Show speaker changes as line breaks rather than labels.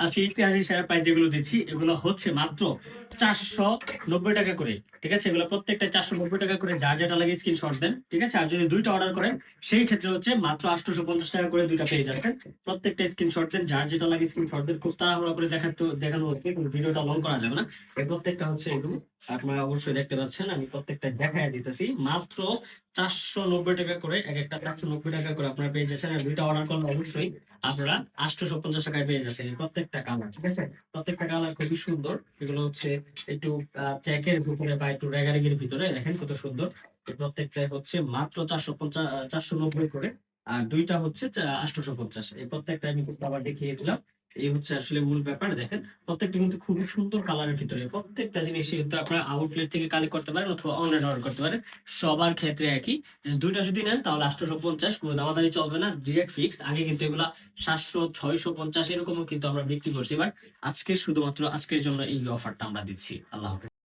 আজকে ঐতিহাসিক সেরা প্রাইস যেগুলো দিচ্ছি এগুলো হচ্ছে মাত্র 490 টাকা করে। ঠিক আছে, এগুলো প্রত্যেকটা 490 টাকা করে, যার যেটা লাগে স্ক্রিনশট দেন। ঠিক আছে, আর যদি দুইটা অর্ডার করেন সেই ক্ষেত্রে হচ্ছে মাত্র 850 টাকা করে দুইটা পেয়ে যাচ্ছেন। প্রত্যেকটা স্ক্রিনশট দেন, যার যেটা লাগে স্ক্রিনশট দেন। খুব তাড়াহুড়া করে দেখানো হচ্ছে, কিন্তু ভিডিওটা লং করা যাবে না। এই প্রত্যেকটা হচ্ছে এগুলো আপনারা অবশ্যই দেখতে পাচ্ছেন, আমি প্রত্যেকটা দেখাই দিতেছি। মাত্র 490 টাকা করে, এক একটা 490 টাকা করে আপনারা পেয়ে যাচ্ছেন। আর দুইটা অর্ডার করলে অবশ্যই আপনারা 850 টাকায় পেয়ে যাচ্ছেন এই প্রত্যেকটা কালার। ঠিক আছে, প্রত্যেকটা কালার খুবই সুন্দর। এগুলো হচ্ছে একটু চেকের ভিতরে বা একটু রেগারেগির ভিতরে, দেখেন কত সুন্দর। এই প্রত্যেকটা হচ্ছে মাত্র 490 করে, আর দুইটা হচ্ছে 850। এই প্রত্যেকটা আমি কিন্তু আবার দেখিয়ে দিলাম। এই হচ্ছে আসলে মূল ব্যাপার। দেখেন প্রত্যেকটা কিন্তু খুবই সুন্দর কালারের ভিতরে। প্রত্যেকটা জিনিস কিন্তু আপনারা আউটলেট থেকে কালেক্ট করতে পারেন অথবা অনলাইন অর্ডার করতে পারেন। সবার ক্ষেত্রে একই, যে দুইটা যদি নেন তাহলে 850, কোনো দামাদামি চলবে না, ডিরেক্ট ফিক্স। আগে কিন্তু এগুলা 700, 650 এরকমও কিন্তু আমরা বিক্রি করছি, বাট আজকে শুধুমাত্র আজকের জন্য এই অফারটা আমরা দিচ্ছি। আল্লাহ হাফেজ।